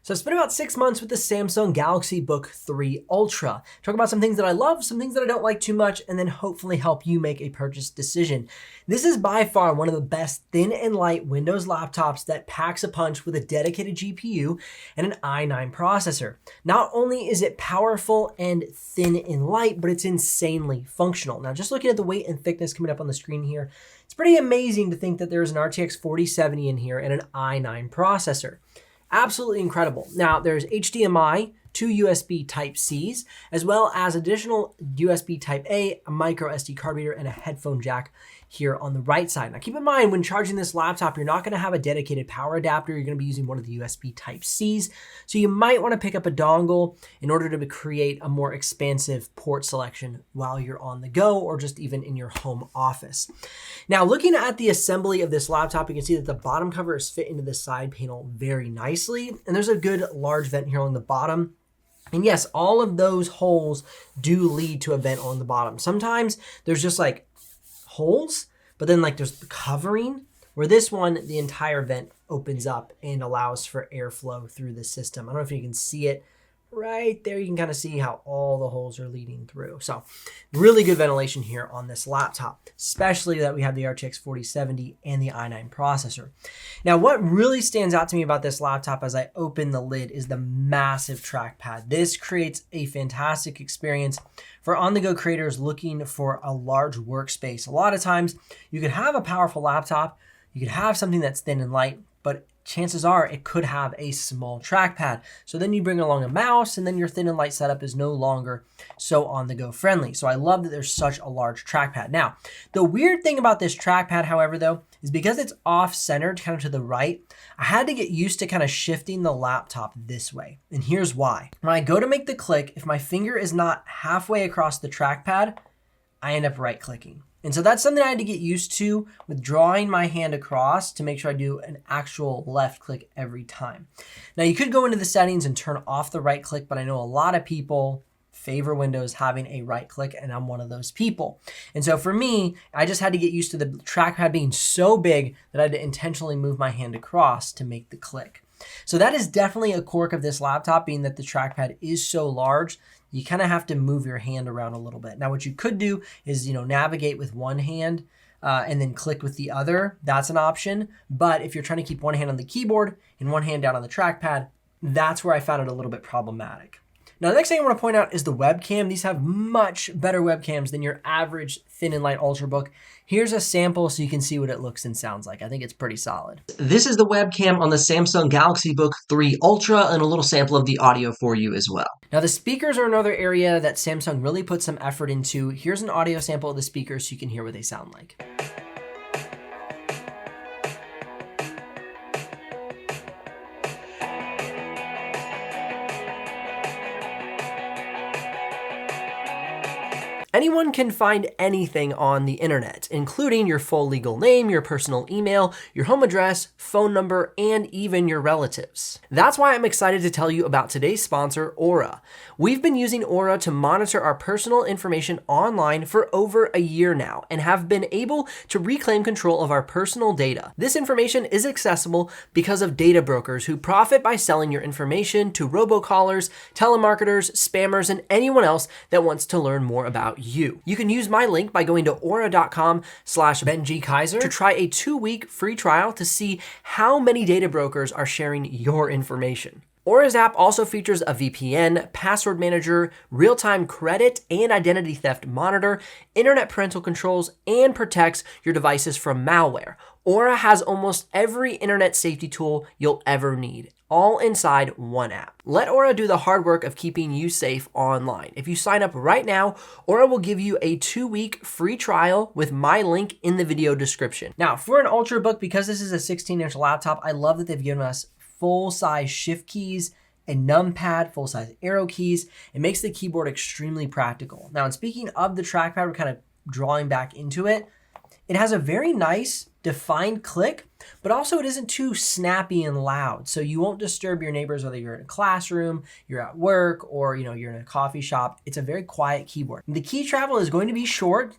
So I've spent about 6 months with the Samsung Galaxy Book3 Ultra. Talk about some things that I love, some things that I don't like too much, and then hopefully help you make a purchase decision. This is by far one of the best thin and light Windows laptops that packs a punch with a dedicated GPU and an i9 processor. Not only is it powerful and thin and light, but it's insanely functional. Now, just looking at the weight and thickness coming up on the screen here, it's pretty amazing to think that there's an RTX 4070 in here and an i9 processor. Absolutely incredible. Now, there's HDMI, 2 USB Type-Cs, as well as additional USB Type-A, a micro SD card reader, and a headphone jack here on the right side. Now, keep in mind, when charging this laptop, you're not going to have a dedicated power adapter. You're going to be using one of the USB Type-Cs. So you might want to pick up a dongle in order to create a more expansive port selection while you're on the go or just even in your home office. Now, looking at the assembly of this laptop, you can see that the bottom cover is fit into the side panel very nicely. And there's a good large vent here on the bottom. And yes, all of those holes do lead to a vent on the bottom. Sometimes there's just like holes, but then like there's the covering, where this one, the entire vent opens up and allows for airflow through the system. I don't know if you can see it right there. You can kind of see how all the holes are leading through. So really good ventilation here on this laptop, especially that we have the RTX 4070 and the i9 processor. Now, what really stands out to me about this laptop as I open the lid is the massive trackpad. This creates a fantastic experience for on-the-go creators looking for a large workspace. A lot of times you could have a powerful laptop, you could have something that's thin and light, but chances are it could have a small trackpad. So then you bring along a mouse and then your thin and light setup is no longer so on-the-go friendly. So I love that there's such a large trackpad. Now, the weird thing about this trackpad, however, though, is because it's off-centered kind of to the right, I had to get used to kind of shifting the laptop this way. And here's why. When I go to make the click, if my finger is not halfway across the trackpad, I end up right-clicking. And so that's something I had to get used to with drawing my hand across to make sure I do an actual left click every time. Now, you could go into the settings and turn off the right click, but I know a lot of people favor Windows having a right click, and I'm one of those people. And so for me, I just had to get used to the trackpad being so big that I had to intentionally move my hand across to make the click. So that is definitely a quirk of this laptop, being that the trackpad is so large. You kind of have to move your hand around a little bit. Now, what you could do is, navigate with one hand and then click with the other. That's an option. But if you're trying to keep one hand on the keyboard and one hand down on the trackpad, that's where I found it a little bit problematic. Now, the next thing I want to point out is the webcam. These have much better webcams than your average thin and light Ultrabook. Here's a sample so you can see what it looks and sounds like. I think it's pretty solid. This is the webcam on the Samsung Galaxy Book3 Ultra, and a little sample of the audio for you as well. Now, the speakers are another area that Samsung really put some effort into. Here's an audio sample of the speakers so you can hear what they sound like. Anyone can find anything on the internet, including your full legal name, your personal email, your home address, phone number, and even your relatives. That's why I'm excited to tell you about today's sponsor, Aura. We've been using Aura to monitor our personal information online for over a year now and have been able to reclaim control of our personal data. This information is accessible because of data brokers who profit by selling your information to robocallers, telemarketers, spammers, and anyone else that wants to learn more about you. You can use my link by going to aura.com/BenjiKaiser to try a 2-week free trial to see how many data brokers are sharing your information. Aura's app also features a VPN, password manager, real-time credit and identity theft monitor, internet parental controls, and protects your devices from malware. Aura has almost every internet safety tool you'll ever need, all inside one app. Let Aura do the hard work of keeping you safe online. If you sign up right now, Aura will give you a 2-week free trial with my link in the video description. Now, for an Ultrabook, because this is a 16-inch laptop, I love that they've given us full-size shift keys, a numpad, full-size arrow keys. It makes the keyboard extremely practical. Now, and speaking of the trackpad, we're kind of drawing back into it. It has a very nice defined click, but also it isn't too snappy and loud. So you won't disturb your neighbors, whether you're in a classroom, you're at work, or you're in a coffee shop. It's a very quiet keyboard. The key travel is going to be short,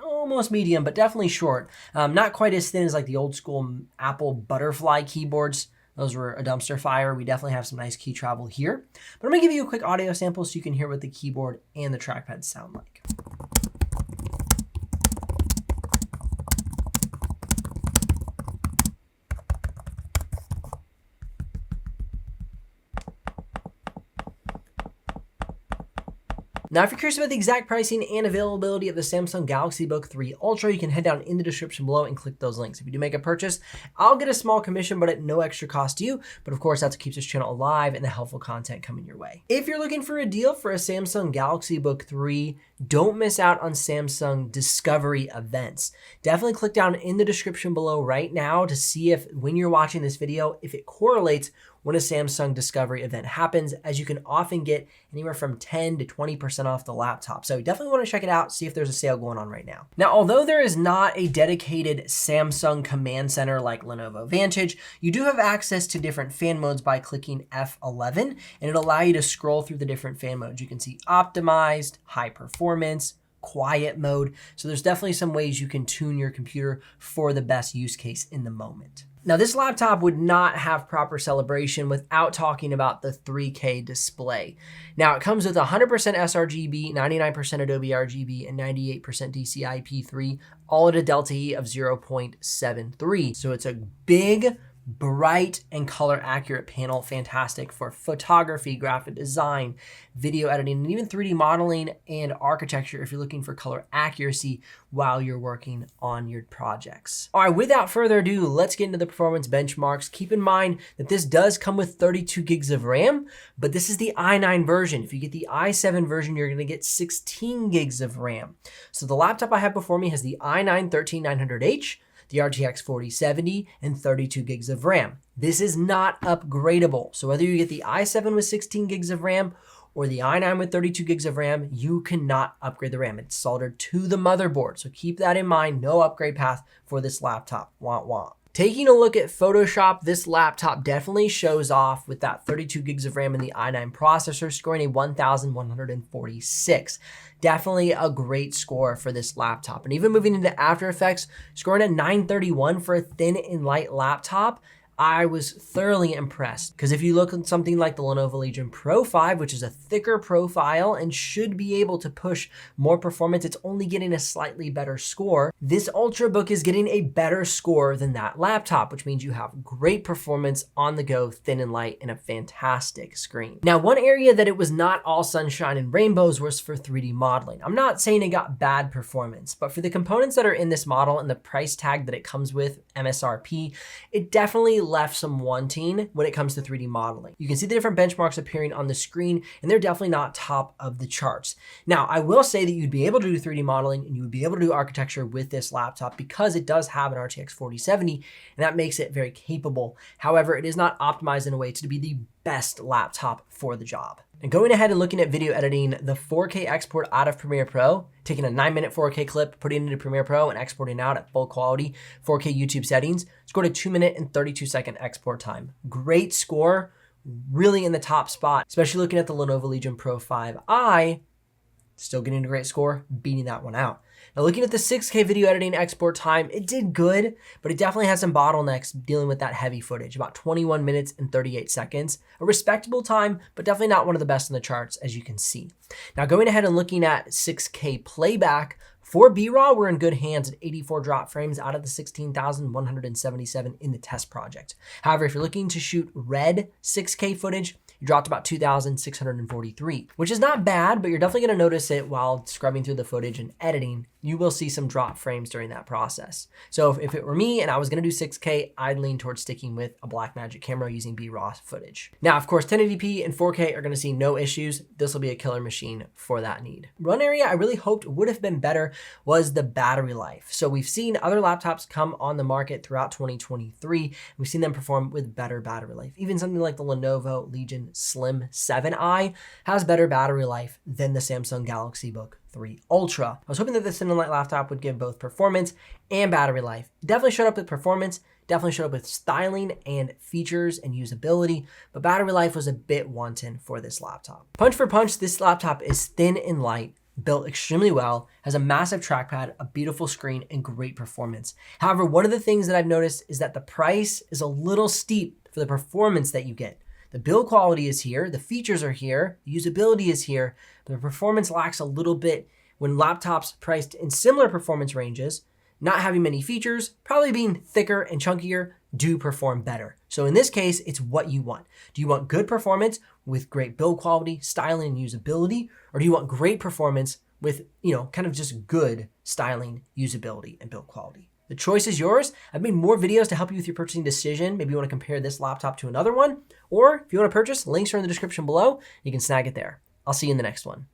almost medium, but definitely short. Not quite as thin as like the old school Apple butterfly keyboards, Those were a dumpster fire. We definitely have some nice key travel here. But I'm gonna give you a quick audio sample so you can hear what the keyboard and the trackpad sound like. Now, if you're curious about the exact pricing and availability of the Samsung Galaxy Book 3 Ultra, you can head down in the description below and click those links. If you do make a purchase, I'll get a small commission, but at no extra cost to you. But of course, that's what keeps this channel alive and the helpful content coming your way. If you're looking for a deal for a Samsung Galaxy Book 3, don't miss out on Samsung Discovery events. Definitely click down in the description below right now to see if, when you're watching this video, if it correlates when a Samsung Discovery event happens, as you can often get anywhere from 10 to 20% off the laptop. So you definitely want to check it out, see if there's a sale going on right now. Now, although there is not a dedicated Samsung command center like Lenovo Vantage, you do have access to different fan modes by clicking F11, and it'll allow you to scroll through the different fan modes. You can see optimized, high performance, quiet mode. So there's definitely some ways you can tune your computer for the best use case in the moment. Now, this laptop would not have proper celebration without talking about the 3K display. Now, it comes with 100% sRGB, 99% Adobe RGB, and 98% DCI-P3, all at a delta E of 0.73. So it's a big, bright, and color accurate panel. Fantastic for photography, graphic design, video editing, and even 3D modeling and architecture if you're looking for color accuracy while you're working on your projects. All right, without further ado, let's get into the performance benchmarks. Keep in mind that this does come with 32 gigs of RAM, but this is the i9 version. If you get the i7 version, you're gonna get 16 gigs of RAM. So the laptop I have before me has the i9 13900H, the RTX 4070, and 32 gigs of RAM. This is not upgradable. So whether you get the i7 with 16 gigs of RAM or the i9 with 32 gigs of RAM, you cannot upgrade the RAM. It's soldered to the motherboard. So keep that in mind, no upgrade path for this laptop. Wah wah. Taking a look at Photoshop, this laptop definitely shows off with that 32 gigs of RAM and the i9 processor, scoring a 1,146. Definitely a great score for this laptop. And even moving into After Effects, scoring a 931 for a thin and light laptop, I was thoroughly impressed, because if you look at something like the Lenovo Legion Pro 5, which is a thicker profile and should be able to push more performance, it's only getting a slightly better score. This Ultrabook is getting a better score than that laptop, which means you have great performance on the go, thin and light, and a fantastic screen. Now, one area that it was not all sunshine and rainbows was for 3D modeling. I'm not saying it got bad performance, but for the components that are in this model and the price tag that it comes with, MSRP, it definitely left some wanting when it comes to 3D modeling. You can see the different benchmarks appearing on the screen, and they're definitely not top of the charts. Now, I will say that you'd be able to do 3D modeling and you would be able to do architecture with this laptop because it does have an RTX 4070, and that makes it very capable. However, it is not optimized in a way to be the best laptop for the job. And going ahead and looking at video editing, the 4K export out of Premiere Pro, taking a 9-minute 4K clip, putting it into Premiere Pro and exporting out at full quality 4K YouTube settings, scored a 2-minute and 32-second export time. Great score, really in the top spot, especially looking at the Lenovo Legion Pro 5i, still getting a great score, beating that one out. Now, looking at the 6K video editing export time, it did good, but it definitely has some bottlenecks dealing with that heavy footage, about 21 minutes and 38 seconds. A respectable time, but definitely not one of the best in the charts, as you can see. Now, going ahead and looking at 6K playback, for B-RAW, we're in good hands at 84 drop frames out of the 16,177 in the test project. However, if you're looking to shoot red 6K footage, you dropped about 2,643, which is not bad, but you're definitely gonna notice it while scrubbing through the footage and editing. You will see some drop frames during that process. So if it were me and I was gonna do 6K, I'd lean towards sticking with a Blackmagic camera using B-RAW footage. Now, of course, 1080p and 4K are gonna see no issues. This will be a killer machine for that need. One area I really hoped would have been better was the battery life. So we've seen other laptops come on the market throughout 2023. We've seen them perform with better battery life. Even something like the Lenovo Legion Slim 7i has better battery life than the Samsung Galaxy Book 3 Ultra. I was hoping that this thin and light laptop would give both performance and battery life. It definitely showed up with performance, definitely showed up with styling and features and usability, but battery life was a bit wanting for this laptop. Punch for punch, this laptop is thin and light, built extremely well, has a massive trackpad, a beautiful screen, and great performance. However, one of the things that I've noticed is that the price is a little steep for the performance that you get. The build quality is here, the features are here, the usability is here, but the performance lacks a little bit when laptops priced in similar performance ranges, not having many features, probably being thicker and chunkier, do perform better. So in this case, it's what you want. Do you want good performance with great build quality, styling, and usability? Or do you want great performance with, kind of just good styling, usability, and build quality? The choice is yours. I've made more videos to help you with your purchasing decision. Maybe you want to compare this laptop to another one, or if you want to purchase, links are in the description below. You can snag it there. I'll see you in the next one.